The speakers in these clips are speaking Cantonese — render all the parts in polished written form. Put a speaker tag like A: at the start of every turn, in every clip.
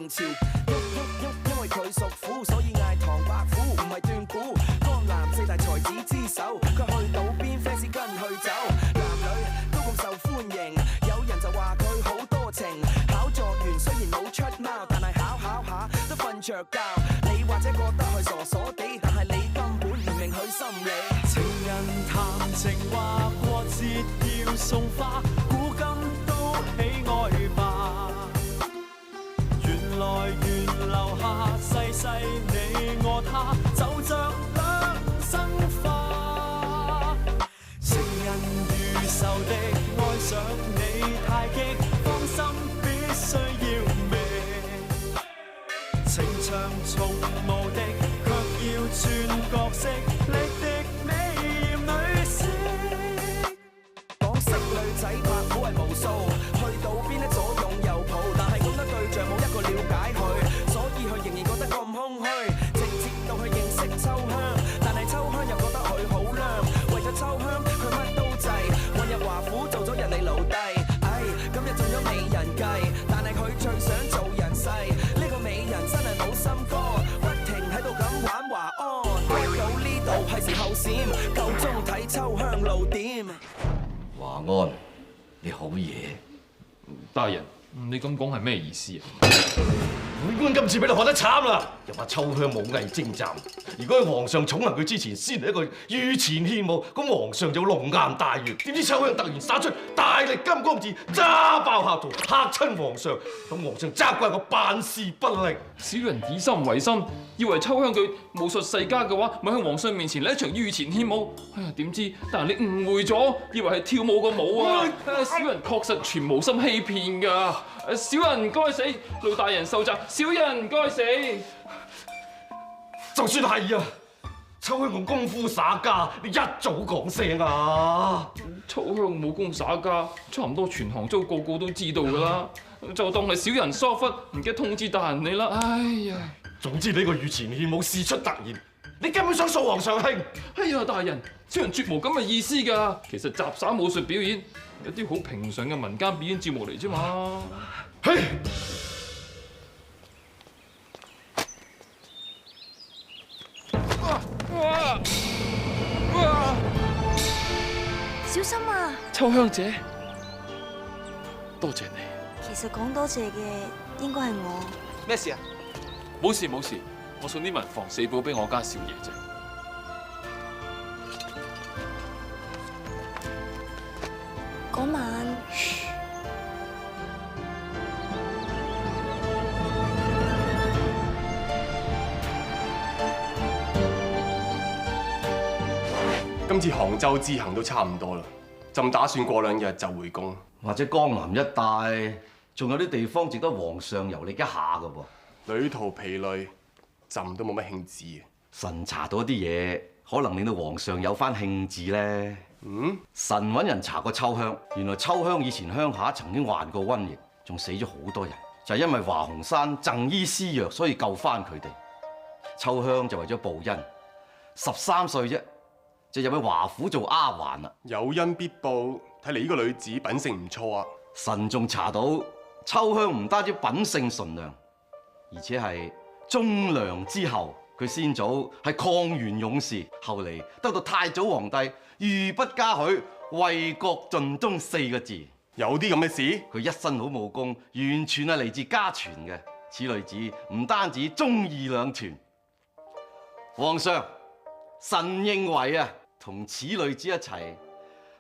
A: 明朝。因為佢屬虎，所以嗌唐伯虎，唔係斷估。江南四大才子之首，佢去到邊 fans 跟去走。男女都咁受歡迎，有人就話佢好多情。考狀元雖然冇出貓，但係考下都瞓着覺。你或者覺得佢傻傻地，但係你根本唔明佢心理。
B: 情人談情話過節要送花，古今都喜愛吧。緣來緣留下世世你我他，就像兩生花。情人如仇敵，愛上你太激，芳心必須要覓。情場從無敵，卻要轉角色，力敵美豔女色。
A: 港式女仔拍好係無數，去到邊呢左擁右抱，但係咁多對象冇一個了解佢，所以佢仍然覺得咁空虛。直接到去認識秋香，但係秋香又覺得佢好娘，為咗秋香佢乜都制，混入華府做咗人哋奴隸。唉，今日中咗美人計，但係佢最想做人世。呢個美人真係冇心肝，不停喺度咁玩華安。開到呢度係時候閃，夠鐘睇秋香露點。
C: 華安，你好嘢！
D: 大人，你咁講係咩意思啊？
C: 本官今次俾你學得慘啦，又話秋香武藝精湛，如果喺皇上寵幸佢之前，先嚟一個御前獻舞，咁皇上就龍顏大悅。點知秋香突然耍出大力金剛指，揸爆客圖，嚇親皇上，咁皇上責怪我辦事不力。
D: 小人以心為心，以為秋香佢武術世家嘅話，咪喺皇上面前嚟一場御前獻舞。哎呀，點知但係你誤會咗，以為係跳舞個舞啊！小人確實全無心欺騙㗎。小人該死，老大人受責。小人該死。
C: 就算係啊，秋香用功夫耍家，你一早講聲啊！
D: 秋香武功耍家，差唔多全杭州個個都知道㗎啦。就當係小人疏忽，唔記得通知大人你啦。哎呀！
C: 總之呢個御前獻舞事出突然，你根本想掃皇上興。
D: 哎呀，大人，小人絕無咁嘅意思㗎。其實雜耍武術表演有啲好平常嘅民間表演節目嚟啫嘛。
C: 嘿！
E: 小心啊！
D: 秋香姐，多謝你。
E: 其實講多謝嘅應該係我。
F: 咩事啊？
D: 冇事冇事，我送啲文房四寶俾我家少爺啫。
E: 嗰晚，
F: 今次杭州之行都差唔多啦，朕打算過2日就回宮。
C: 或者江南一帶仲有啲地方值得皇上遊歷一下㗎噃。
F: 旅途疲累，朕都冇乜興致嘅。
C: 神查到一啲嘢，可能令到皇上有翻興致咧。神揾人查過秋香，原來秋香以前鄉下曾經患過瘟疫，仲死咗好多人，就係因為華雄山贈醫施藥，所以救翻佢哋。秋香就為咗報恩，13歲啫，就入去華府做丫鬟啦。
F: 有恩必報，睇嚟呢個女子品性唔錯啊！
C: 神仲查到秋香唔單止品性純良，而且係忠良之後。佢先祖係抗元勇士，後嚟得到太祖皇帝御不嘉許，為國盡忠4個字。
F: 有啲咁嘅事？
C: 佢一身好武功，完全係嚟自家傳嘅。此女子唔單止忠義兩全，皇上，神認為啊，同此女子一齊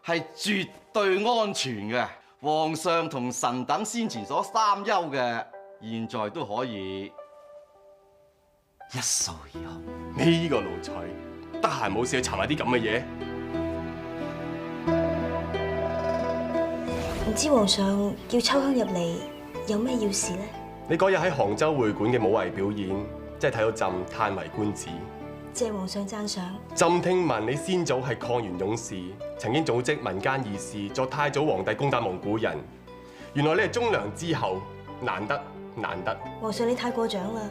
C: 係絕對安全嘅。皇上同神等先前所擔憂嘅，現在都可以一掃而空。
F: 呢個奴才得閒冇事去查埋啲咁嘅嘢。
E: 唔知皇上叫秋香入嚟有咩要事呢？
F: 你嗰日喺杭州會館嘅武藝表演，真係睇到朕歎為觀止。
E: 謝皇上讚賞。
F: 朕聽聞你先祖係抗元勇士，曾經組織民間義士助太祖皇帝攻打蒙古人。原來你係忠良之後，難得難得。
E: 皇上你太過獎啦！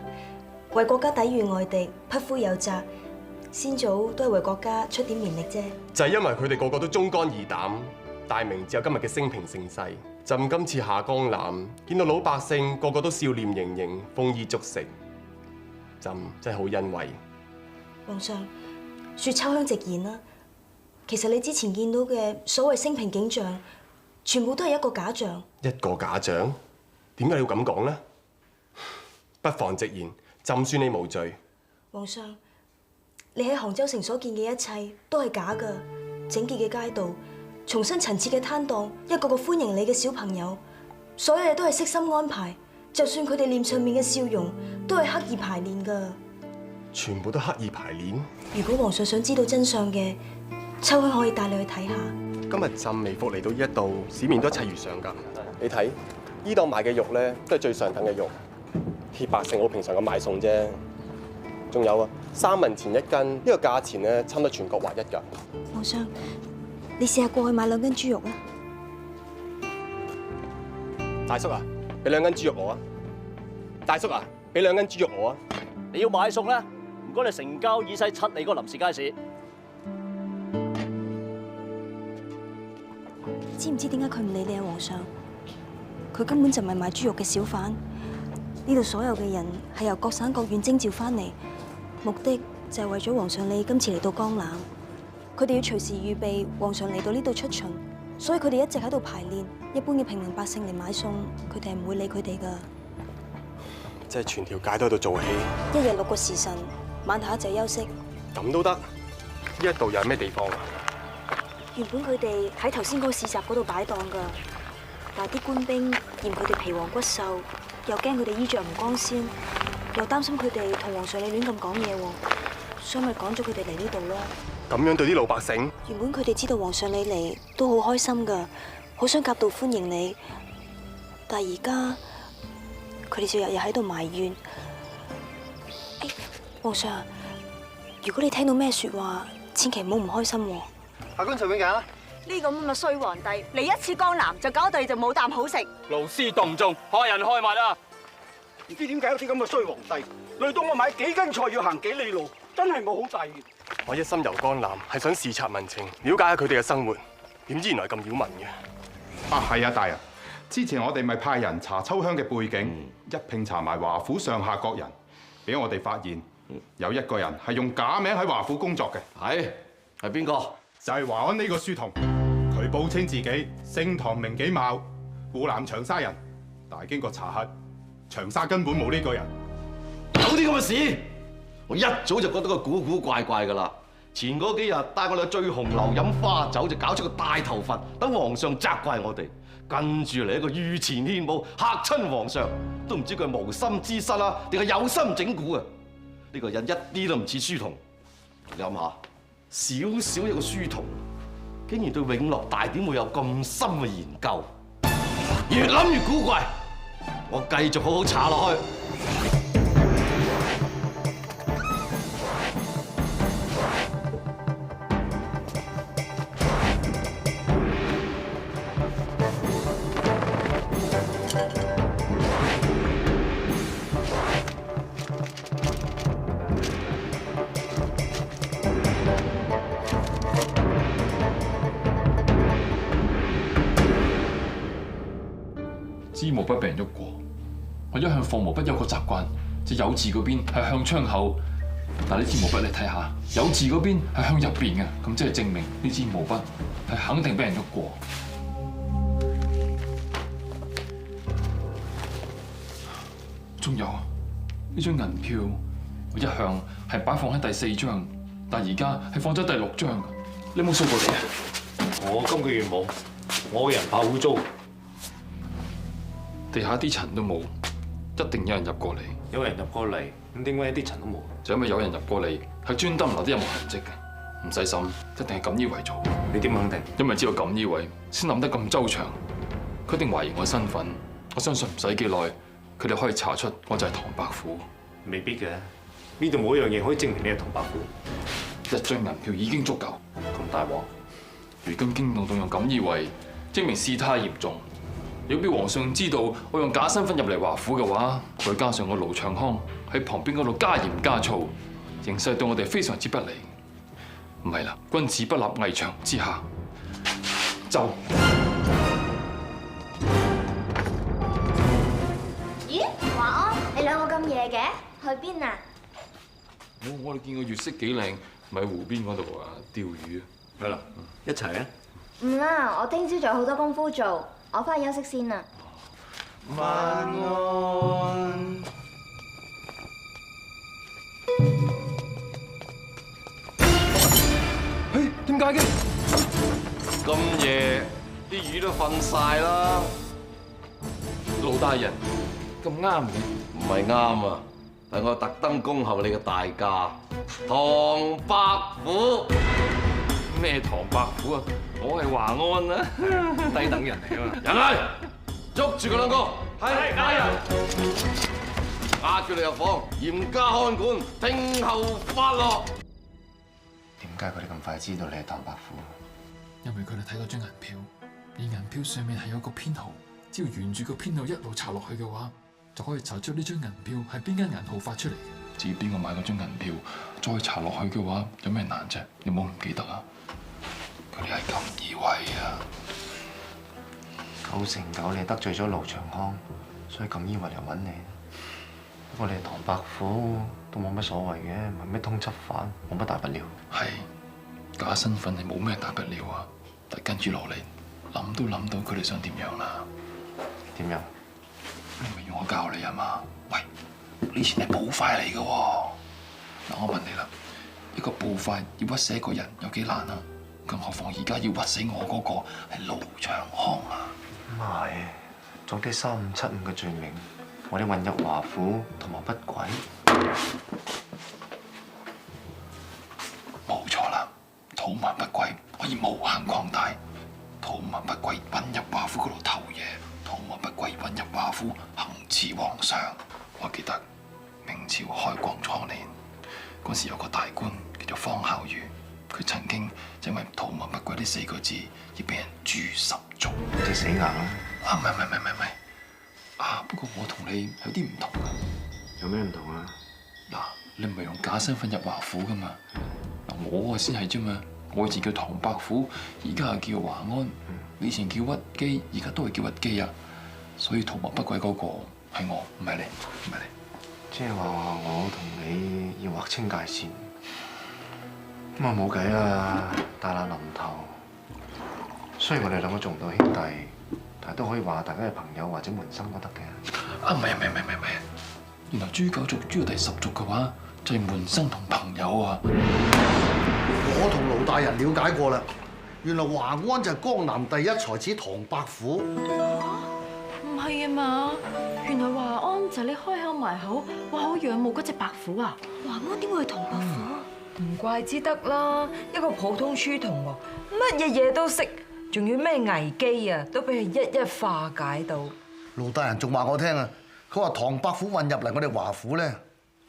E: 為國家抵禦外敵，匹夫有責。先祖都係為國家出點綿力啫。
F: 就係因為佢哋個個都忠肝義膽，大明至有今日嘅升平盛世。朕今次下江南，見到老百姓個個都笑臉盈盈，豐衣足食，朕真係好欣慰。
E: 皇上，恕秋香直言啦，其實你之前見到嘅所謂升平景象，全部都係一個假象。
F: 一個假象？點解你要咁講呢？不妨直言，朕算你無罪。
E: 皇上，你喺杭州城所見嘅一切都係假㗎，整潔嘅街道，重新陳設嘅攤檔，一個個歡迎你嘅小朋友，所有嘢都係悉心安排，就算佢哋臉上面嘅笑容，都係刻意排練㗎。
F: 全部都刻意排練？
E: 如果皇上想知道真相嘅，秋香可以帶你去睇下。
F: 今日朕微服嚟到呢一度，市面都一切如常㗎。你睇呢檔賣嘅肉咧，都係最上等嘅肉，貼百姓好平常咁買餸啫。仲有啊，3文錢1斤，呢個價錢咧，差唔多全國劃一㗎。
E: 皇上，你試下過去買2斤豬肉啊！
F: 大叔啊，俾2斤豬肉我啊！大叔啊，俾2斤豬肉我啊！
G: 你要買餸咧，唔該你成交以西7里嗰個臨時街市。
E: 知唔知點解佢唔理你啊，皇上？佢根本就唔係賣豬肉嘅小販。呢度所有嘅人係由各省各縣徵召翻嚟，目的就係為咗皇上你今次嚟到江南。佢哋要隨時預備皇上嚟到呢度出巡，所以佢哋一直喺度排練。一般嘅平民百姓嚟買餸，佢哋係唔會理佢哋噶。
F: 即係全條街都喺度做戲。
E: 一日6個時辰，晚下就休息。
F: 咁都得？呢一度又係咩地方啊？
E: 原本佢哋喺頭先嗰個市集嗰度擺檔噶，但係啲官兵嫌佢哋皮黃骨瘦，又驚佢哋衣着唔光鮮，又擔心佢哋同皇上你亂咁講嘢喎，所以咪趕咗佢哋嚟呢度咯。
F: 咁樣對啲老百姓？
E: 原本佢哋知道皇上你嚟都好開心噶，好想夾道歡迎你，但係而家佢哋就日日喺度埋怨。皇上，如果你聽到咩說話，千祈唔好唔開心喎。
H: 下官隨便揀啦。
I: 呢個咁嘅衰皇帝嚟一次江南，就搞到你就冇啖好食。
G: 勞師動眾，開人開物啊！
H: 唔知點解有啲咁嘅衰皇帝，累到我買幾斤菜要行幾里路，真係冇好大願。
F: 我一心遊江南，係想視察民情，了解下佢哋嘅生活。點知原來咁擾民嘅。
J: 啊，係啊，大人。之前我哋咪派人查秋香嘅背景，一併查埋華府上下各人，俾我哋發現有一個人係用假名喺華府工作嘅。
C: 係邊個？
J: 就係華安呢個書童，佢報稱自己姓唐名紀茂，湖南長沙人，但係經過查核，長沙根本冇呢個人。
C: 有啲咁嘅事，我一早就覺得佢古古怪怪㗎啦。前嗰幾日帶我哋去醉紅樓飲花酒，就搞出個大頭佛，等皇上責怪我哋。跟住嚟一個御前獻舞，嚇親皇上，都唔知佢係無心之失啦，定係有心整蠱啊！呢個人一啲都唔似書童，你諗下，少少一個書童，竟然對永樂大典會有咁深嘅研究，越諗越古怪。我繼續好好查落去。
D: 知無不被人喐過，我一向放無不休個習慣，就有字嗰邊係向窗口，但呢支毛筆你睇下，有字嗰邊係向入邊嘅，咁即係證明呢支毛筆係肯定俾人喐過。仲有呢張銀票，我一向係擺放喺第4張，但而家係放咗第6張。你有冇掃過嚟啊？
G: 我今個月冇，我個人怕污糟。
D: 地下啲塵都冇，一定有人入過嚟。
G: 有人入過嚟，咁點解一啲塵都冇？
D: 就因為有人入過嚟，係專登留啲有冇痕跡嘅，唔使審，一定係錦衣衛做。
G: 你點肯定？
D: 因為知道錦衣衛先諗得咁周詳，佢一定懷疑我身份。我相信唔使幾耐，佢哋可以查出我就係唐伯虎。
G: 未必嘅，呢度冇一樣嘢可以證明你係唐伯虎。
D: 一張銀票已經足夠。
G: 咁大鑊，
D: 如今驚動用錦衣衛，證明事態嚴重。如果俾皇上知道我用假身份入嚟華府嘅話，再加上我盧長康喺旁邊嗰度加鹽加醋，形勢對我哋非常之不利。唔係啦，君子不立危牆之下，就。
K: 去邊啊？
D: 我哋見個月色幾靚，咪喺湖邊嗰度啊釣魚啊。
G: 係啦，一齊啊！
K: 唔啦，我聽朝仲有好多功夫做，我翻去休息先啦。
C: 晚安。
D: 點解嘅？
C: 咁夜啲魚都瞓晒啦。
D: 盧大人咁啱嘅，
C: 唔係啱啊，係我特登恭候你嘅大駕唐伯虎。
D: 咩唐伯虎啊？我係華安啊，低等人嚟啊嘛。
C: 人嚟，捉住佢兩個，係嗌人，押佢哋入房，嚴加看管，聽候發落。
L: 點解佢哋咁快知道你係唐伯虎？
D: 因為佢哋睇到張銀票，而銀票上面係有個編號，只要沿住個編號一路查落去嘅話，就可以查出呢張銀票係邊間銀號發出嚟嘅。至於邊個買嗰張銀票，再查落去嘅話，有咩難啫？你冇唔記得啊？佢哋係咁以為啊
L: 9成9你得罪咗盧長康，所以咁以為嚟揾你。不過你係唐伯虎都冇乜所謂嘅，唔係咩通緝犯，冇乜大不了。
D: 係假身份係冇咩大不了啊，但跟住落嚟諗都諗到佢哋想點樣啦。
L: 點樣？
D: 你咪要我教你啊嘛？喂，呢錢係捕快嚟嘅喎。嗱，我問你啦，一個捕快要屈死一個人有幾難啊？更何況而家要屈死我嗰個係盧長康啊！
L: 唔係，做啲3575嘅罪名，我哋混入華府，圖謀不軌。
D: 冇錯啦，圖謀不軌可以無限擴大。圖謀不軌混入華府嗰度偷嘢，圖謀不軌混入華府行刺皇上。我記得明朝開國初年嗰時有個大官叫做方孝孺，佢曾經因為圖謀不軌呢4個字而俾人誅10族，
L: 即死硬啦！
D: 啊，唔係啊！不過我同你有啲唔同㗎。
L: 有咩唔同啊？
D: 嗱，你唔係用假身份入華府㗎嘛？嗱，我先係啫嘛。我以前叫唐伯虎，而家係叫華安。你以前叫屈機，而家都係叫屈機啊。所以圖謀不軌嗰個係我，唔係你，唔係你。
L: 即係話我同你要劃清界線。咁啊冇計啦，大難臨頭。雖然我哋兩個做唔到兄弟，但係都可以話大家係朋友或者門生都得嘅。
D: 啊，唔係，原來誅九族誅到第10族嘅話，就係門生同朋友啊！
H: 我同盧大人了解過啦，原來華安就係江南第一才子唐伯虎。
M: 唔係啊嘛，原來華安就係你開口埋口話好仰慕嗰隻白虎啊！
E: 華安點會係唐伯虎？
N: 唔怪之得啦，一個普通書童喎，乜嘢嘢都識，仲要咩危機啊，都俾佢一一化解到。
H: 盧大人仲話我聽啊，佢話唐伯虎混入嚟我哋華府咧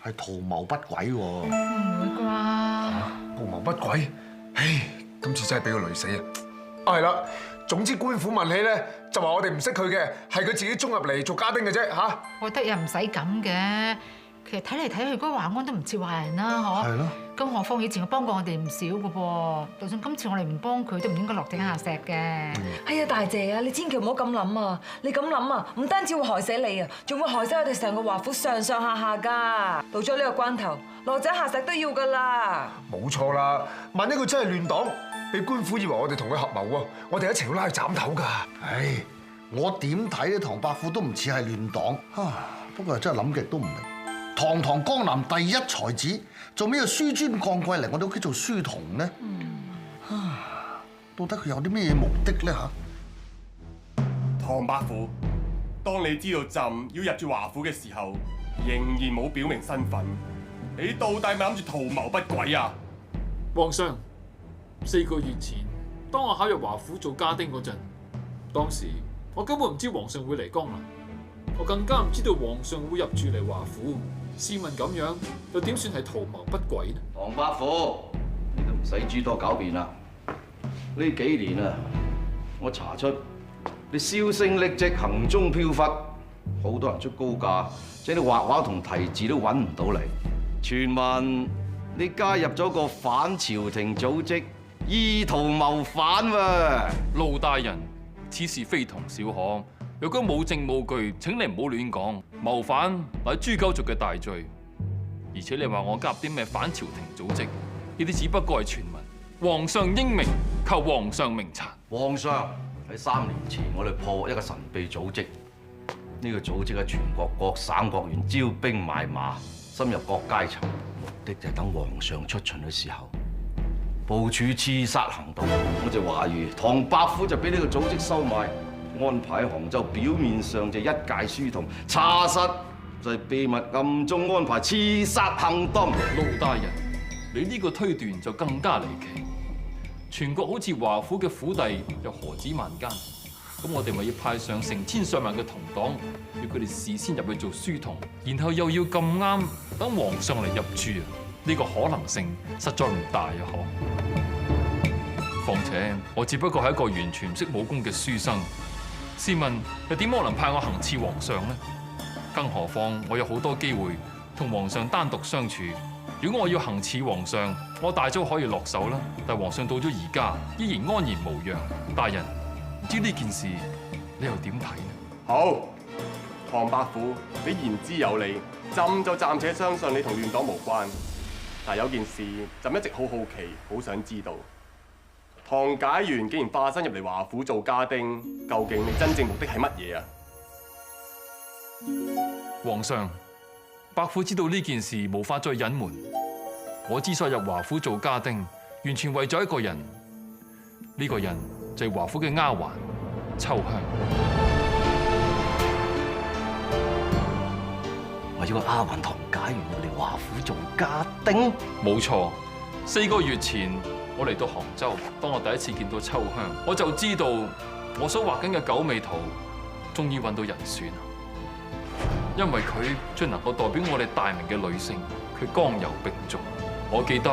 H: 係圖謀不軌喎。
M: 唔會啩？
O: 圖謀不軌，唉，今次真係俾佢累死啊！係啦，總之官府問起咧，就話我哋唔識佢嘅，係佢自己衝入嚟做家丁嘅啫嚇。
M: 我覺得又唔使咁嘅。其實睇嚟睇去，嗰個華安都唔似壞人啦，嗬。係咯。咁何況以前佢幫過我哋唔少嘅噃，就算今次我哋唔幫佢，都唔應該落井下石嘅。
N: 係啊，大姐啊，你千祈唔好咁諗啊！你咁諗啊，唔單止會害死你啊，仲會害死我哋成個華府上上下下㗎。到咗呢個關頭，落井下石都要㗎啦。
O: 冇錯啦，萬一佢真係亂黨，俾官府以為我哋同佢合謀喎，我哋一齊要拉去斬頭㗎。
H: 唉，我點睇咧？唐伯虎都唔似係亂黨啊！不過真係諗極都唔明。堂江南第一才子，做咩要紆尊降貴嚟我哋屋企做書童呢？到底佢有啲咩目的咧嚇？
F: 唐伯虎，當你知道朕要入住華府嘅時候，仍然冇表明身份，你到底咪諗住圖謀不軌啊？
D: 皇上，4個月前，當我考入華府做家丁嗰陣，當時我根本唔知皇上會嚟江南，我更加唔知道皇上會入住嚟華府。試問咁樣又點算係圖謀不軌呢？
C: 唐伯虎，你都唔使諸多狡辯啦。呢幾年啊，我查出你銷聲匿跡、行蹤飄忽，好多人出高價，即係啲畫畫同題字都揾唔到嚟。傳聞你加入咗個反朝廷組織，意圖謀反喎。
D: 盧大人，此事非同小可。若果冇證冇據，請你唔好亂講。謀反乃誅九族嘅大罪，而且你話我加入啲咩反朝廷組織，呢啲只不過係傳聞。皇上英明，求皇上明察。
C: 皇上喺3年前，我哋破獲一個神秘組織。呢個組織喺全國各省各縣招兵買馬，深入各階層，目的就係等皇上出巡嘅時候，部署刺殺行動。我就懷疑唐伯虎就俾呢個組織收買，安排喺杭州，表面上就一介書童，查實就係秘密暗中安排刺殺行動。
D: 盧大人，你呢個推斷就更加離奇。全國好似華府嘅府邸又何止萬間？咁我哋咪要派上成千上萬嘅同黨，要佢哋事先入去做書童，然後又要咁啱等皇上嚟入住啊！呢個可能性實在唔大啊！況且我只不過係一個完全唔識武功嘅書生，試問又點可能派我行刺皇上呢？更何況我有好多機會同皇上單獨相處。如果我要行刺皇上，我大早可以落手啦。但皇上到咗而家依然安然無恙。大人，唔知呢件事你又點睇呢？
F: 好，唐伯虎，你言之有理，朕就暫且相信你同亂黨無關。但有件事，朕一直好好奇，好想知道，唐解元竟然化身入嚟華府做家丁，究竟你真正目的係乜嘢啊？
D: 皇上，伯虎知道呢件事無法再隱瞞。我之所以入華府做家丁，完全為咗一個人。呢個人就係華府嘅丫鬟秋香。
C: 為咗個丫鬟唐解元入嚟華府做家丁？
D: 冇錯，4個月前我嚟到杭州，當我第一次見到秋香，我就知道我所畫緊嘅九尾圖終於揾到人選。因為佢最能夠代表我哋大明嘅女性，佢剛柔並重。我記得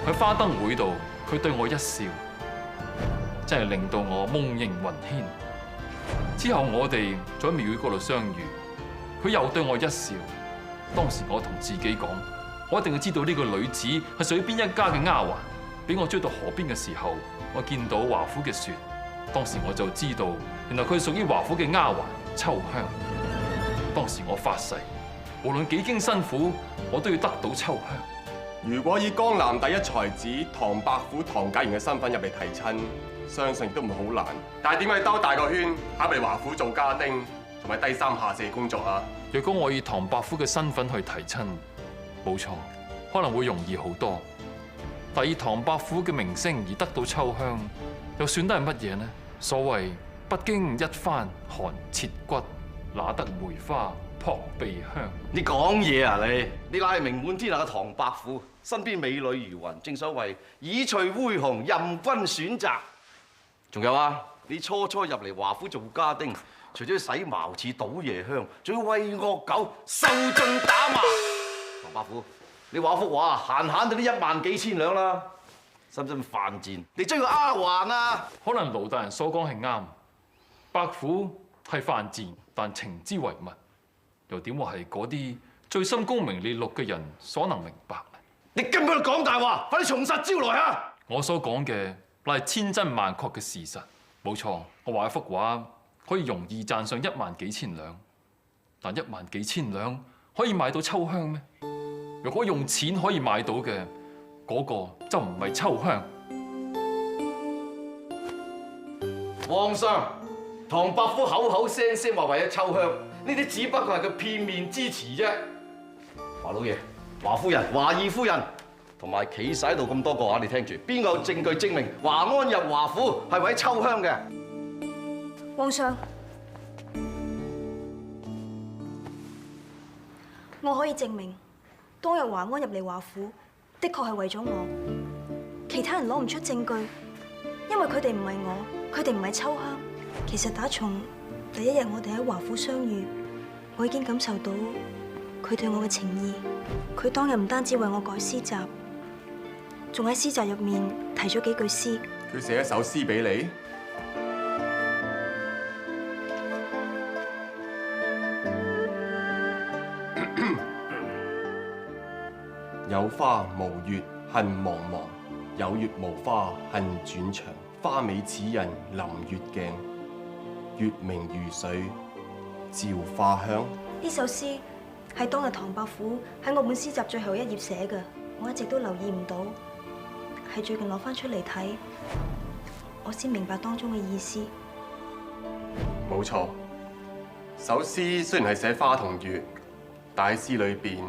D: 喺花燈會度，佢對我一笑，真係令到我夢縈魂牽。之後我哋在廟會嗰度相遇，佢又對我一笑。當時我同自己講，我一定要知道呢個女子係屬於邊一家嘅丫鬟。俾我追到河邊嘅時候，我見到華府嘅船，當時我就知道，原來佢屬於華府嘅丫鬟秋香。當時我發誓，無論幾經辛苦，我都要得到秋香。
F: 如果以江南第一才子唐伯虎唐解元嘅身份入嚟提親，相信都唔會好難。但係點解兜大個圈，考嚟華府做家丁，同埋低三下四工作啊？
D: 若果我以唐伯虎嘅身份去提親，冇錯，可能會容易好多。但以唐伯虎嘅名聲而得到秋香，又算得係乜嘢呢？所謂不經一番寒徹骨，哪得梅花撲鼻香？
C: 你講嘢啊你乃係名滿天下嘅唐伯虎，身邊美女如雲，正所謂耳垂恢紅，任君選擇。仲有啊，你初入嚟華府做家丁，除咗洗茅廁、倒夜香，仲要餵惡狗、受盡打罵。唐伯虎，你畫幅畫閒閒到啲1萬幾千兩啦，使唔使咁犯賤？你追個丫鬟啊？
D: 可能盧大人所講係啱，伯虎係犯賤，但情之為物，又點會係嗰啲最深功名利祿嘅人所能明白呢？
C: 你根本就講大話，快啲從實招來啊！
D: 我所講嘅乃係千真萬確嘅事實，冇錯。我畫一幅畫可以容易賺上1萬幾千兩，但1萬幾千兩可以買到秋香咩？如果用錢可以買到嘅，嗰個就唔係秋香。
C: 皇上，唐伯虎口口聲聲話為咗秋香，呢啲只不過係佢片面之詞啫。華老爺、華夫人、華二夫人，同埋企晒喺度咁多個啊！你聽住，邊個有證據證明華安入華府係為咗秋香嘅？
E: 皇上，我可以證明當日華安入嚟華府，的確係為咗我。其他人攞唔出證據，因為佢哋唔係我，佢哋唔係秋香。其實打從第一日我哋喺華府相遇，我已經感受到佢對我嘅情意。佢當日唔單止為我改詩集，仲喺詩集入面提咗幾句詩。
F: 佢寫一首詩俾你？有花無月恨茫茫，有月無花恨轉長。花美此人臨月鏡，月明如水照花香。
E: 呢首詩係當日唐伯虎喺我本詩集最後一頁寫嘅，我一直都留意唔到，係最近攞翻出嚟睇，我先明白當中嘅意思。
F: 冇錯，首詩雖然係寫花同月，但喺詩裏邊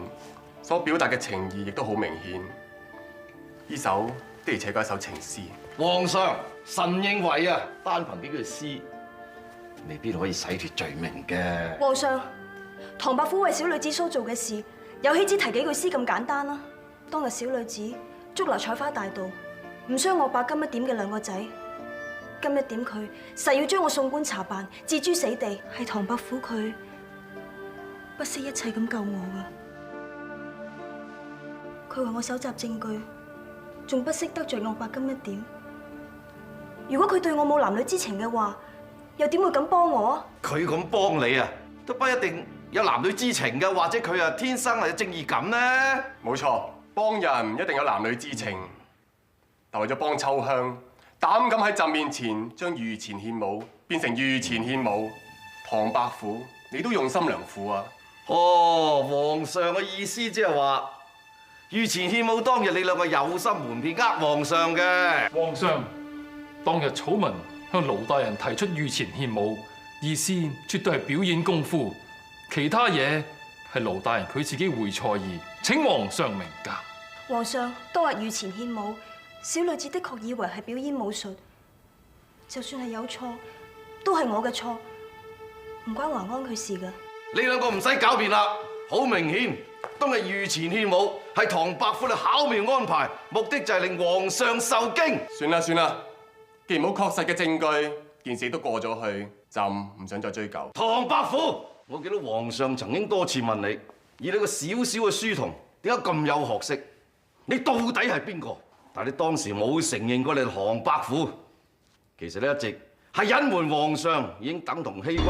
F: 所表達嘅情意亦都好明顯。呢首的而且確係一首情詩。
C: 皇上，臣認為啊，單憑幾句詩，未必可以洗脫罪名嘅。
E: 皇上，唐伯虎為小女子所做嘅事，有豈止提幾句詩咁簡單啦？當日小女子捉拿採花大盜，唔傷我伯金一點嘅兩個仔，金一點佢誓要將我送官查辦，置諸死地，係唐伯虎佢不惜一切咁救我噶。佢為我搜集證據，仲不惜得罪我伯金一點。如果佢對我冇男女之情嘅話，又點會咁幫我啊？
C: 佢咁幫你啊，都不一定有男女之情嘅，或者佢啊天生係有正義感呢？
F: 冇錯，幫人唔一定有男女之情，但為咗幫秋香，膽敢喺朕面前將御前獻母變成御前獻武，唐伯虎你都用心良苦啊！
C: 哦，皇上嘅意思即係話，御前獻武當日你兩個有心瞞騙呃皇上嘅。
D: 皇上，當日草民向盧大人提出御前獻武，意思絕對係表演功夫，其他嘢係盧大人佢自己會錯意，請皇上明鑑。
E: 皇上，當日御前獻武，小女子的確以為係表演武術，就算係有錯，都係我嘅錯，唔關華安佢事㗎。
C: 你兩個唔使狡辯啦，好明顯，當日御前獻武係唐伯虎嘅巧妙安排，目的就係令皇上受驚。
F: 算啦算啦，既然冇確實嘅證據，件事都過咗去，朕唔想再追究。
C: 唐伯虎，我記得皇上曾經多次問你，以你個小小嘅書童，點解咁有學識？你到底係邊個？但係你當時冇承認過你係唐伯虎，其實你一直係隱瞞皇上，已經等同欺君，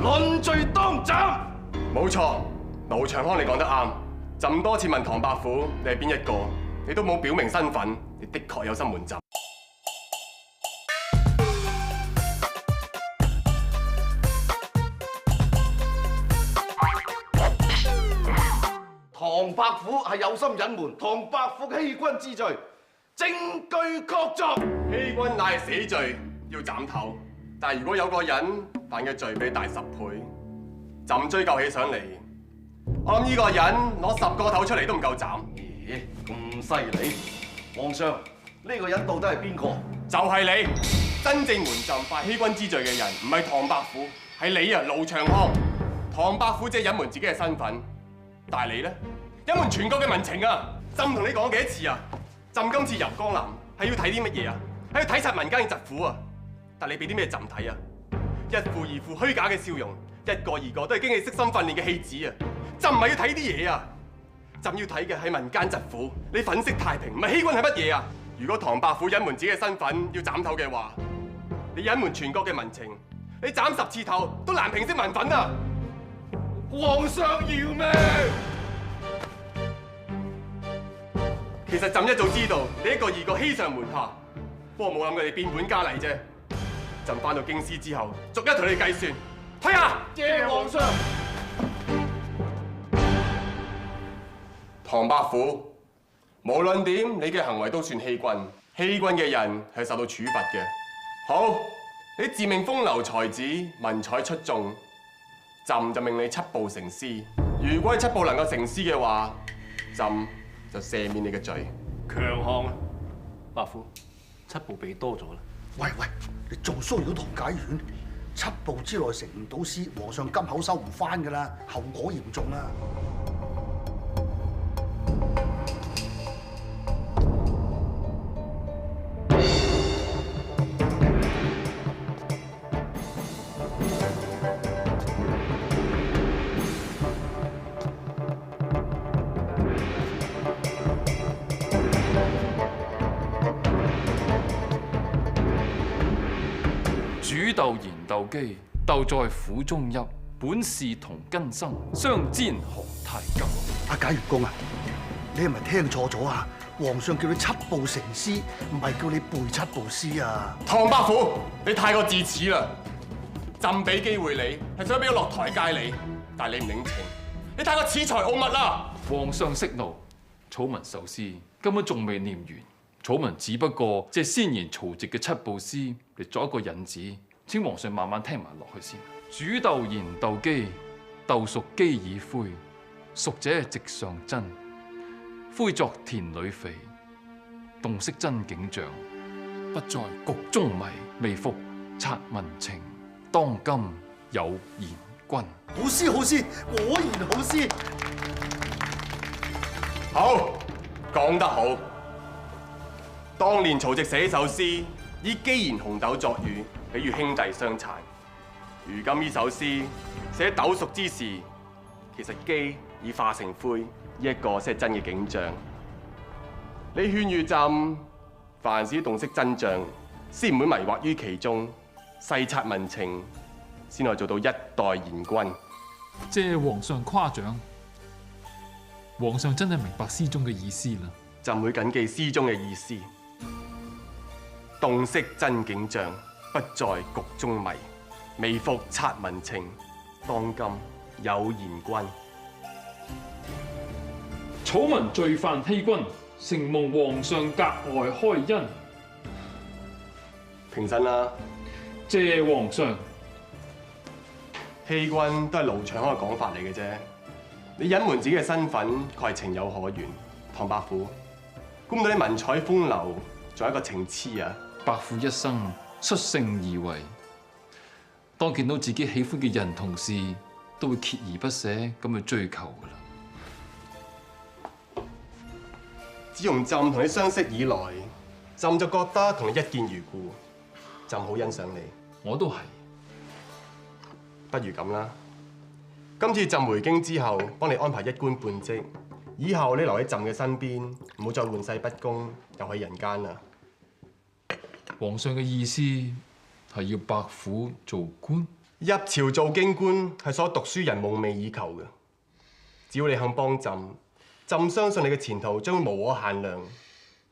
C: 論罪當斬。
F: 冇錯，盧長康你講得啱。朕多次問唐伯虎你係邊一個，你都冇表明身份，你的確有心瞞朕。
C: 唐伯虎係有心隱瞞，唐伯虎欺君之罪，證據確鑿。
F: 欺君乃係死罪，要斬頭。但係如果有個人犯嘅罪比你大10倍，朕追究起上嚟，我諗呢個人攞10個頭出嚟都唔夠斬。
C: 咦，咁犀利！皇上，呢個人到底係邊個？
F: 就係你，真正瞞朕犯欺君之罪嘅人，唔係唐伯虎，係你啊，盧長康。唐伯虎只係隱瞞自己嘅身份，但係你咧，隱瞞全國嘅民情啊！朕同你講幾多次啊？朕今次遊江南係要睇啲乜嘢啊？係要睇實民間嘅疾苦啊！但你俾啲咩朕睇啊？一副二副虛假嘅笑容，一個二個都係經你悉心訓練嘅戲子啊！朕唔係要睇啲嘢啊！朕要睇嘅係民間疾苦，你粉飾太平，唔係欺君係乜嘢啊？如果唐伯虎隱瞞自己嘅身份要斬頭嘅話，你隱瞞全國嘅民情，你斬10次頭都難平息民憤啊！皇上饒命！其實朕一早知道你一個二個欺上瞞下，不過冇諗過你變本加厲啫。朕翻到京師之後，逐一同你計算。退下！謝皇上。唐伯虎，無論點，你嘅行為都算欺君。欺君嘅人係受到處罰嘅。好，你自命風流才子，文采出眾，朕就命你緝捕成師。如果你緝捕能夠成師嘅話，朕就赦免你嘅罪。
G: 強項啊，伯虎，緝捕俾多咗啦。
H: 喂，你仲騷擾唐解元，緝捕之內成唔到師，皇上金口收唔翻㗎啦，後果嚴重啊！
D: 煮豆燃豆萁，豆在釜中泣。本是同根生，相煎何太急。
H: 阿解元公啊，你係咪聽錯咗啊？皇上叫你緝捕成師，唔係叫你背緝捕詩啊！
F: 唐伯虎，你太過自恃啦！朕俾機會你，係想俾我落台階你，但係你唔領情，你太過恃才傲物啦！
D: 皇上息怒，草民壽司根本仲未念完，草民只不過即係先賢曹植嘅七步詩嚟作一個引子，請皇上慢慢聽埋落去先。煮豆燃豆萁，豆熟萁已灰，熟者直上真，灰作田裏肥。洞悉真景象，不在局中迷，微服察民情，當今有賢君。
H: 好詩好詩，果然好詩。
F: 好，講得好。當年曹植寫首詩，以萁燃紅豆作喻，比喻兄弟相殘。如今呢首詩寫豆熟之時，其實萁已化成灰，呢一個先係真嘅景象。你勸喻朕，凡事洞悉真相，先唔會迷惑於其中，細察民情，先可以做到一代賢君。
D: 謝皇上誇獎，皇上真係明白詩中嘅意思啦。
F: 朕會謹記詩中嘅意思，洞悉真景象，不在局中迷，微服察民情，當今有賢君。
D: 草民罪犯欺君，承蒙皇上格外開恩。
F: 平身啦！
D: 謝皇上。
F: 欺君都係盧長康嘅講法嚟嘅啫。你隱瞞自己嘅身份，確係情有可原。唐伯虎，估唔到你文采風流，仲有一個情痴啊！
D: 伯父一生率性而為，當見到自己喜歡嘅人同事，都會鍥而不捨咁去追求噶啦。
F: 自從朕同你相識以來，朕就覺得同你一見如故，朕好欣賞你。
D: 我都係。
F: 不如咁啦，今次朕回京之後，幫你安排一官半職，以後你留喺朕嘅身邊，唔好再玩世不恭，又喺人間啦。
D: 皇上嘅意思係要伯虎做官？
F: 入朝做京官係所有讀書人夢寐以求嘅，只要你肯幫朕，朕相信你嘅前途將會無可限量。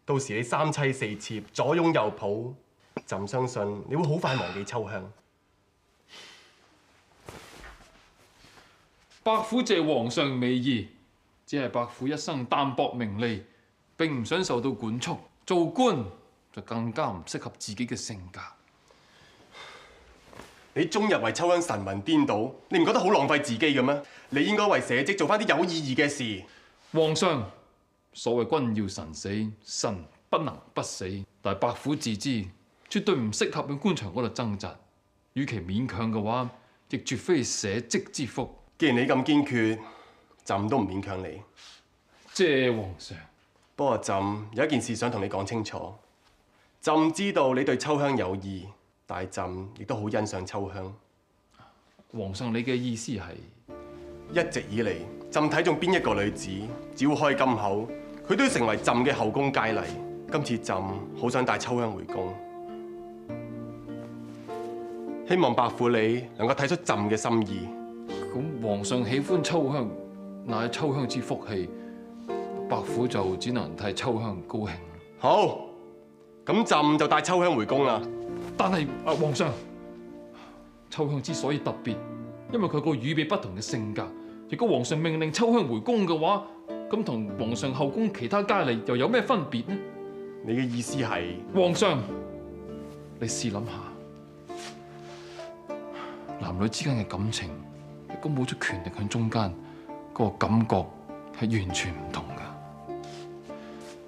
F: 到時你三妻四妾，左擁右抱，朕相信你會好快忘記秋香。
D: 伯虎謝皇上美意，只係伯虎一生淡薄名利，並唔想受到管束。做官就更加唔適合自己嘅性格。
F: 你終日為秋香神魂顛倒，你唔覺得好浪費自己嘅咩？你應該為社稷做翻啲有意義嘅事。
D: 皇上，所謂君要臣死，臣不能不死，但係伯虎自知絕對唔適合喺官場嗰度掙扎。與其勉強嘅話，亦絕非社稷之福。
F: 既然你咁堅決，朕都唔勉強你。
D: 謝皇上。
F: 不過朕有一件事想同你講清楚。朕知道你對秋香有意，但係朕亦都好欣賞秋香。
D: 皇上，你嘅意思係？
F: 一直以嚟，朕睇中邊一個女子，只要開金口，佢都要成為朕嘅後宮佳麗。今次朕好想帶秋香回宮，希望伯父你能夠睇出朕嘅心意。
D: 咁皇上喜歡秋香，乃係秋香之福氣，伯虎就只能替秋香高興。
F: 好，咁朕就帶秋香回宮啦。
D: 但係皇上，秋香之所以特別，因為佢個與別不同嘅性格。如果皇上命令秋香回宮嘅話，咁同皇上後宮其他佳麗又有咩分別呢？
F: 你嘅意思係？皇
D: 上，你試諗下，男女之間嘅感情，如果冇咗權力喺中間，嗰個感覺係完全唔同噶。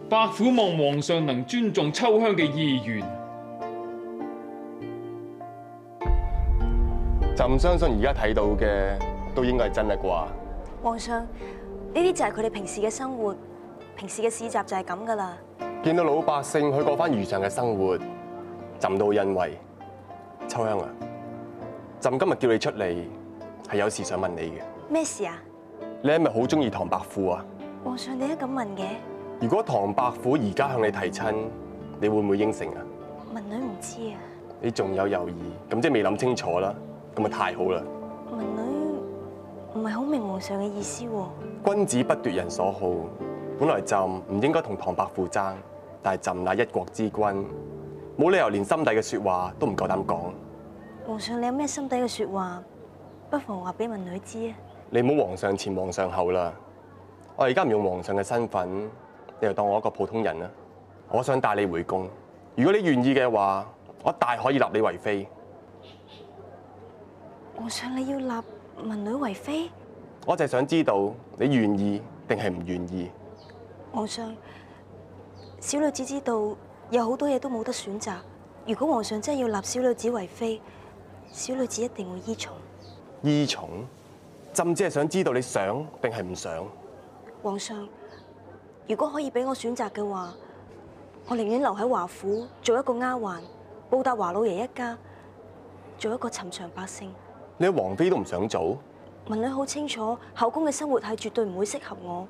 D: 伯虎望皇上能尊重秋香嘅意願。
F: 朕相信而家睇到嘅都應該係真啦啩。
E: 皇上，呢啲就係佢哋平時嘅生活，平時嘅市集就係咁噶啦。
F: 見到老百姓去過翻如常嘅生活，朕都好欣慰。秋香啊，朕今日叫你出嚟係有事想問你嘅。
E: 咩事啊？
F: 你係咪好中意唐伯虎啊？
E: 皇上，點解咁問嘅？
F: 如果唐伯虎而家向你提親，你會唔會應承啊？
E: 文女唔知啊。
F: 你仲有猶豫，咁即係未諗清楚啦。咁咪太好啦！
E: 文女唔係好明皇上嘅意思喎。
F: 君子不奪人所好，本來朕唔應該同唐伯虎爭，但係朕乃一國之君，冇理由連心底嘅説話都唔夠膽講。皇上，你有咩心底嘅説話，不妨話俾文女知啊！你唔好皇上前皇上後啦。我而家唔用皇上嘅身份，你就當我一個普通人啦。我想帶你回宮，如果你願意嘅話，我大可以立你為妃。
E: 皇上，你要立文女為妃？
F: 我就係想知道你願意定係唔願意。
E: 皇上，小女子知道有好多嘢都冇得選擇。如果皇上真係要立小女子為妃，小女子一定會依從。
F: 依從？朕只係想知道你想定係唔想。
E: 皇上，如果可以俾我選擇嘅話，我寧願留喺華府做一個丫鬟，報答華老爺一家，做一個尋常百姓。
F: 你皇妃都唔想做？
E: 文女好清楚後宮嘅生活係絕對唔會適合我。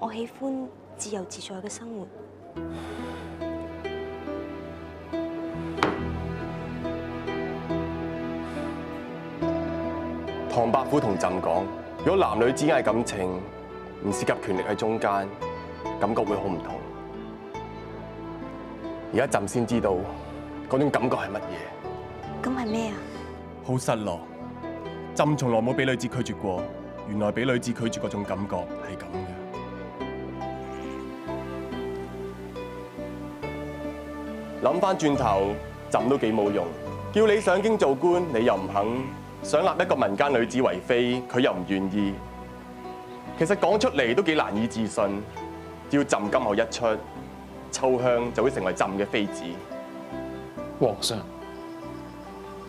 E: 我喜歡自由自在嘅生活。
F: 唐伯虎同朕講，如果男女之間嘅感情唔涉及權力喺中間，感覺會好唔同。而家朕先知道嗰種感覺係乜嘢。
E: 咁係咩啊？
F: 好失落。朕從來冇俾女子拒絕過，原來俾女子拒絕嗰種感覺係咁嘅。諗翻轉頭，朕都幾冇用。叫你上京做官，你又唔肯；想立一個民間女子為妃，佢又唔願意。其實講出嚟都幾難以置信。只要朕今後一出，秋香就會成為朕嘅妃子。
D: 皇上，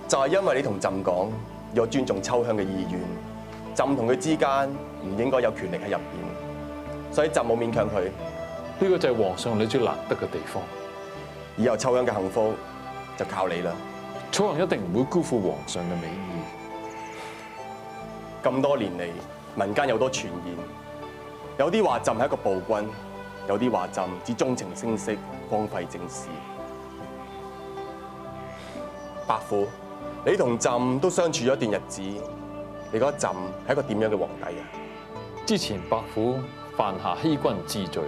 F: 就係因為你同朕講要尊重秋香嘅意願，朕同佢之間唔應該有權力喺入邊，所以朕冇勉強佢。
D: 呢個就係皇上你最難得嘅地方。
F: 以後秋香嘅幸福就靠你啦。
D: 楚王一定唔會辜負皇上嘅美意。
F: 咁多年嚟，民間有多傳言，有啲話朕係一個暴君，有啲話朕只鍾情聲色，荒廢政事。伯父，你同朕都相處咗一段日子，你覺得朕係一個點樣嘅皇帝啊？
D: 之前伯父犯下欺君之罪，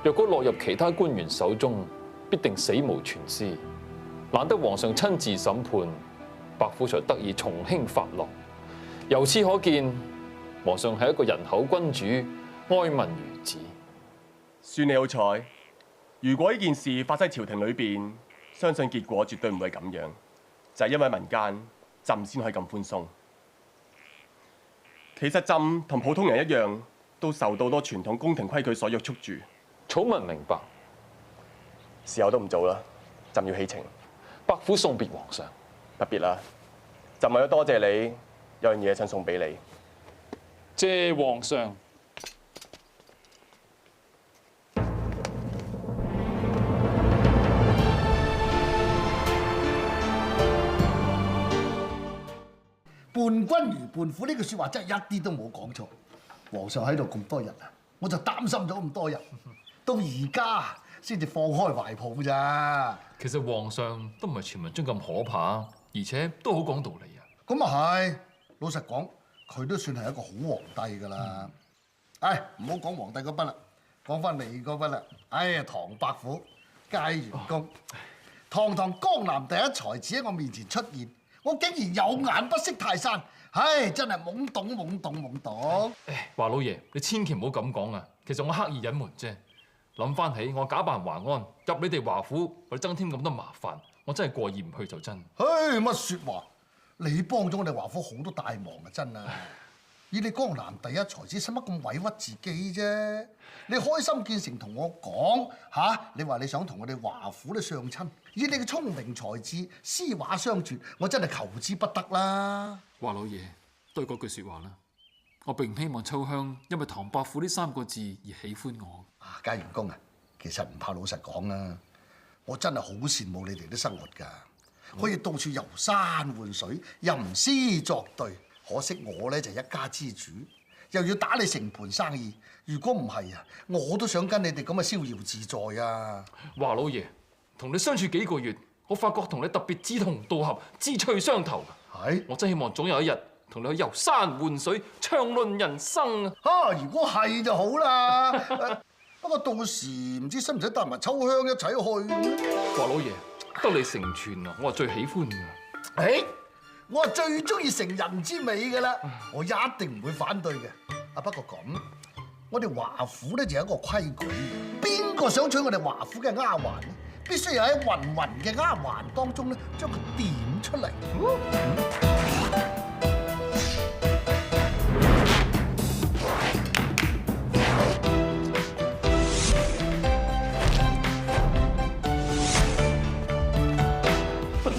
D: 若果落入其他官員手中，必定死無全屍。難得皇上親自審判，伯父才得以從輕發落。由此可見，皇上係一個仁厚君主，愛民如子。
F: 算你好彩。如果呢件事發生喺朝廷裏邊，相信結果絕對唔會咁樣。就係因為民間，朕先可以咁寬鬆。其實朕同普通人一樣，都受到多傳統宮廷規矩所約束住。
D: 草民明白，
F: 時候都唔早啦，朕要起程。
D: 伯父送別皇上。
F: 特別啦，朕為咗多謝你，有樣嘢想送俾你。
D: 謝皇上。
H: 伴君如伴虎呢句説話真係一啲都冇講錯。皇上喺度咁多日啊，我就擔心咗咁多日，到而家先至放開懷抱咋。
D: 其實皇上都唔係傳聞中咁可怕，而且都好講道理啊。
H: 咁啊係，老實講，佢都算係一個好皇帝㗎啦。唉，唔好講皇帝嗰筆啦，講翻你嗰筆啦。哎呀，唐伯虎佳元公，堂堂江南第一才子喺我面前出現。我竟然有眼不識泰山，唉，真係懵懂懵懂懵懂。
D: 華老爺，你千祈唔好咁講啊！其實我刻意隱瞞啫。諗翻起我假扮華安入你哋華府，為增添咁多麻煩，我真係過意唔去就真。
H: 唉，乜説話？你幫咗我哋華府好多大忙啊，真啊！以你江南第一才子，使乜咁委屈自己啫？你開心見誠同我講嚇，你話你想同我哋華府咧相親，以你嘅聰明才智，詩畫雙絕，我真係求之不得啦！
D: 華老爺，都係嗰句説話啦，我並唔希望秋香因為唐伯虎呢3個字而喜歡我。
H: 佳元公啊，其實唔怕老實講啊，我真係好羨慕你哋啲生活㗎，可以到處遊山玩水、吟詩作對。可惜我咧就係一家之主，又要打理成盤生意。如果唔係啊，我都想跟你哋咁嘅逍遙自在啊！
D: 華老爺，同你相處幾個月，我發覺同你特別志同道合、志趣相投。
H: 係，
D: 我真希望總有一日同你去遊山玩水、暢論人生啊！
H: 如果係就好啦。不過到時唔知使唔使帶埋秋香一齊去？
D: 華老爺，得你成全啊，我係最喜歡㗎。
H: 我係最中意成人之美㗎啦，我一定唔會反對嘅。啊不過咁，我哋華府咧就有一個規矩，邊個想娶我哋華府嘅丫鬟咧，必須要喺芸芸嘅丫鬟當中咧將佢點出嚟。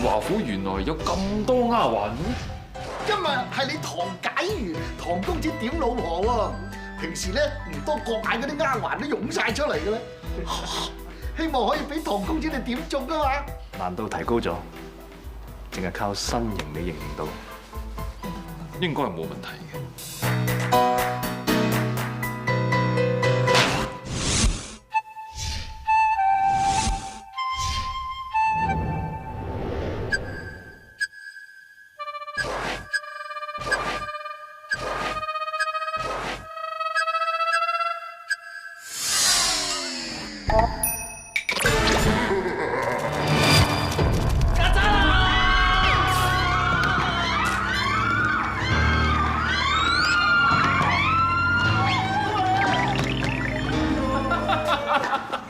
D: 華府原來有咁多丫鬟嘅咩？
H: 今日係你唐解元唐公子點老婆喎，平時咧唔多覺眼嗰啲丫鬟都湧晒出嚟嘅咧，希望可以俾唐公子你點中啊嘛！
L: 難度提高咗，淨係靠身形你認唔到，
D: 應該係冇問題嘅。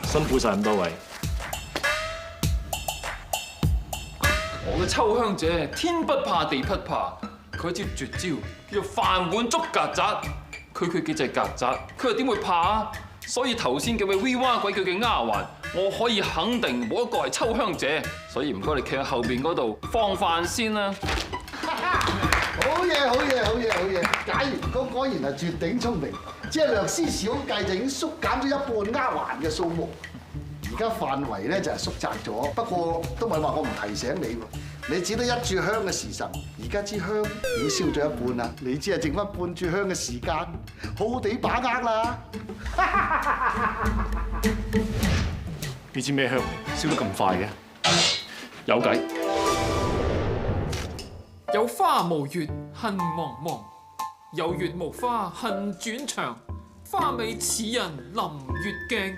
L: 辛苦晒咁多位。
D: 我嘅秋香姐天不怕地不怕，佢一招絕招叫做飯碗捉曱甴。佢幾隻曱甴，佢又點會怕啊？所以頭先幾位 V 哇鬼叫嘅丫鬟，我可以肯定冇一個係秋香姐。所以唔該你企喺後邊嗰度放飯先啦。
H: 好嘢，好嘢，好嘢，好嘢！解元哥果然係絕頂聰明，只係略施小計就已經縮減咗一半丫鬟嘅數目。而家範圍咧就係縮窄咗，不過都唔係話我唔提醒你喎。你只得一炷香嘅時辰，而家支香已經燒咗一半啦，你只係剩翻半炷香嘅時間，好好地把握啦。
L: 呢支咩香嚟？燒得咁快嘅？
D: 有計。
B: 有花無月恨茫茫，有月無花恨轉長。花美似人臨月鏡，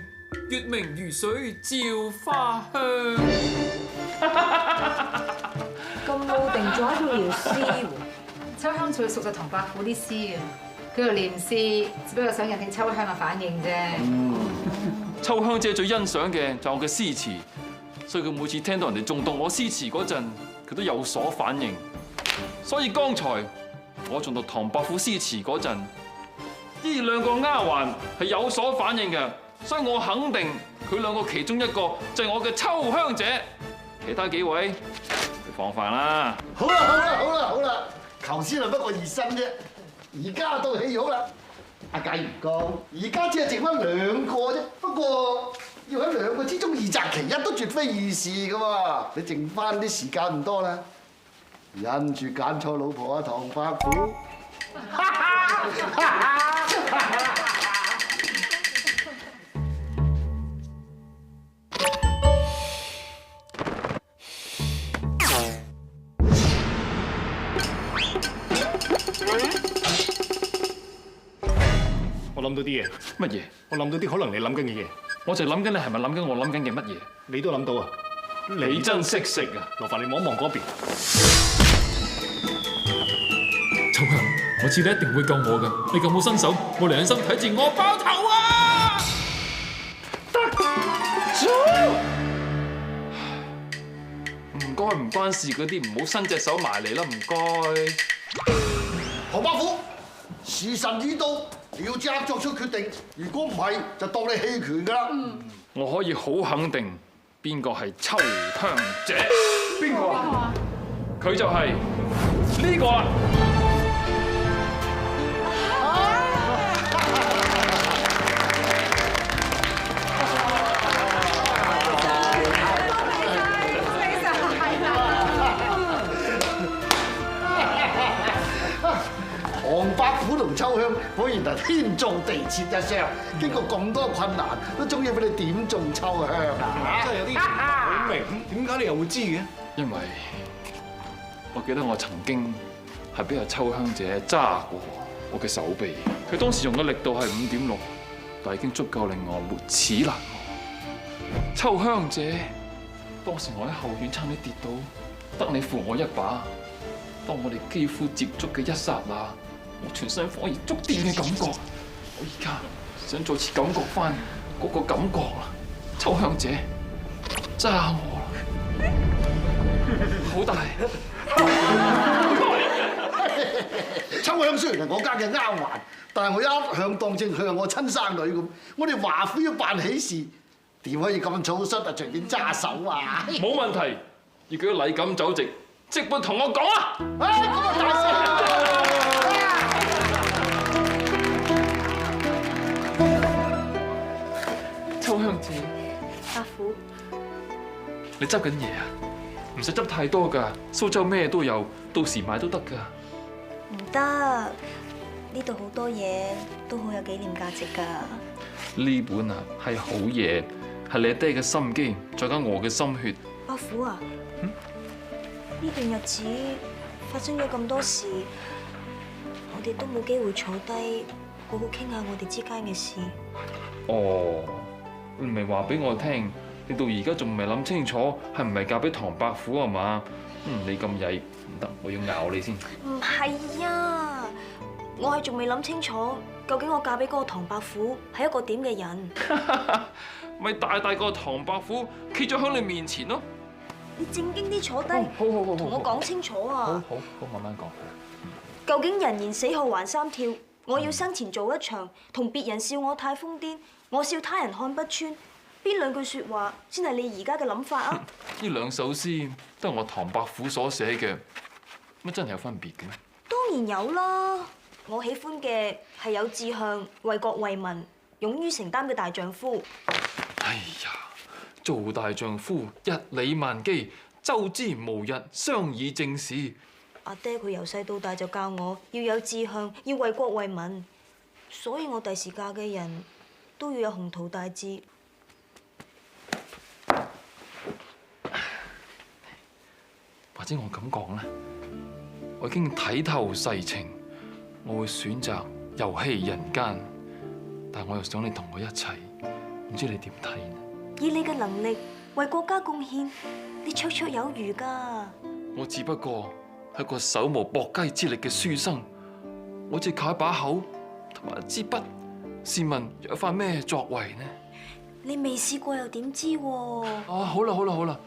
B: 月明如水照花香。
N: 咁老定仲喺度撩詩喎？
M: 秋香最熟就唐伯虎啲詩嘅，佢度念詩，只不過想引起秋香嘅反應啫。
D: 秋香姐最欣賞嘅就係我嘅詩詞，所以佢每次聽到人哋誦讀我詩詞嗰陣，佢都有所反應。所以剛才我誦讀唐伯虎詩詞嗰陣，呢兩個丫鬟係有所反應嘅，所以我肯定佢兩個其中一個就係我嘅秋香姐。其他幾位，你放飯啦。
H: 好啦，好啦，好啦，好啦，頭先係不過熱身啫，而家到起咗啦。阿解元哥，而家只係剩翻兩個啫，不過要喺兩個之中二擇其一都絕非易事噶喎。你剩翻啲時間唔多啦，忍住揀錯老婆啊，唐伯虎。
G: 我諗到啲嘢。
D: 乜嘢？
G: 我諗到啲可能你諗緊嘅嘢。
D: 我就諗緊你係咪諗緊我諗緊嘅乜嘢？
G: 你都諗到啊？
D: 你真識食啊！
G: 勞煩你望一望嗰邊。
B: 秋香，我知你一定會救我㗎，你咁好身手，我良心睇住我爆頭啊！
D: 唔該唔關事嗰啲，唔好伸隻手埋嚟啦，唔該。
H: 唐伯虎，時辰已到，你要即刻作出決定，如果唔係，就當你棄權㗎啦。
D: 我可以好肯定，邊個係秋香姐？邊個啊？佢就係呢個啦。
H: 唐伯虎同秋香果然係天造地設一雙，經過咁多困難，都終於俾你點中秋香啊！
G: 真係有啲好明，點解你又會知嘅？
D: 因為我記得我曾經係俾阿秋香姐揸過我嘅手臂，佢當時用嘅力度係5.6，但已經足夠令我沒齒難忘。秋香姐，當時我喺後院差啲跌倒，得你扶我一把，當我哋肌膚接觸嘅一剎那，我全身火熱觸電嘅感覺。我而家想再次感覺翻嗰個感覺啦。秋香姐，揸我啦，好大！
H: 秋香雖然係我家嘅丫鬟，但係我一向當正佢係我親生女咁。我哋華府要辦喜事，點可以咁草率啊？隨便揸手啊！
D: 冇問題，要佢禮錦酒席，即管同我講啊！
H: 咁啊大
D: 事！秋香姐，
E: 伯父，
D: 你執緊嘢啊？唔使執太多㗎，蘇州咩都有，到時買都得㗎。
E: 唔得，呢度好多嘢都好有紀念價值㗎。
D: 呢本啊係好嘢，係你爹嘅心機，再加我嘅心血。
E: 伯父啊，呢段日子發生咗咁多事，我哋都冇機會坐低好好傾下我哋之間嘅事。
D: 哦，你咪話俾我聽，你到而家仲未諗清楚係唔係嫁俾唐伯虎啊嘛？你咁曳唔得，我要咬你先。
E: 唔係啊，我係仲未諗清楚，究竟我嫁俾嗰個唐伯虎係一個點嘅人？
D: 咪大個唐伯虎企咗喺你面前咯。
E: 你正經啲坐低，
D: 好，
E: 同我講清楚啊！
D: 好，慢慢講。
E: 究竟人言死後還三跳，我要生前做一場，同別人笑我太瘋癲，我笑他人看不穿。邊兩句説話先係你而家嘅諗法啊？
D: 呢兩首詩都係我唐伯虎所寫嘅，乜真係有分別嘅咩？
E: 當然有啦，我喜歡嘅係有志向、為國為民、勇於承擔嘅大丈夫。
D: 哎呀，做大丈夫一理萬機，周之無日，商議政事。
E: 阿爹佢由細到大就教我要有志向，要為國為民，所以我第時嫁嘅人都要有宏圖大志。
D: 或者我咁講咧，我已經睇透世情，我會選擇遊戲人間，但我又想你同我一齊，唔知你點睇呢？
E: 以你嘅能力為國家貢獻，你綽綽有餘㗎。
D: 我只不過係個手無縛雞之力嘅書生，我只靠一把口同埋一支筆，試問有翻咩作為呢？
E: 你未試過又點知喎？
D: 啊，好啦，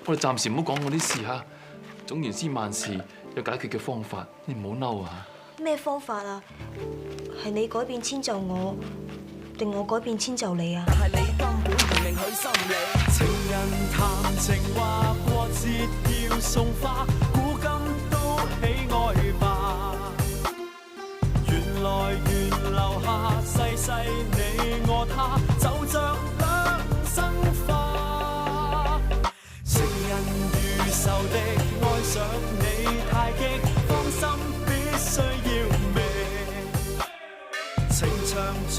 D: 我哋暫時唔好講嗰啲事嚇。總言之，萬事有解決嘅方法，你唔好嬲啊！
E: 咩方法啊？係你改變遷就我，定我改變遷就你啊？
A: 係你根本唔明佢心理。情人談情話過節要送花，古今都喜愛吧。緣來緣留下世世你我他，就像兩生花。情人如仇敵，愛上你太激，芳心必須要覓。情長從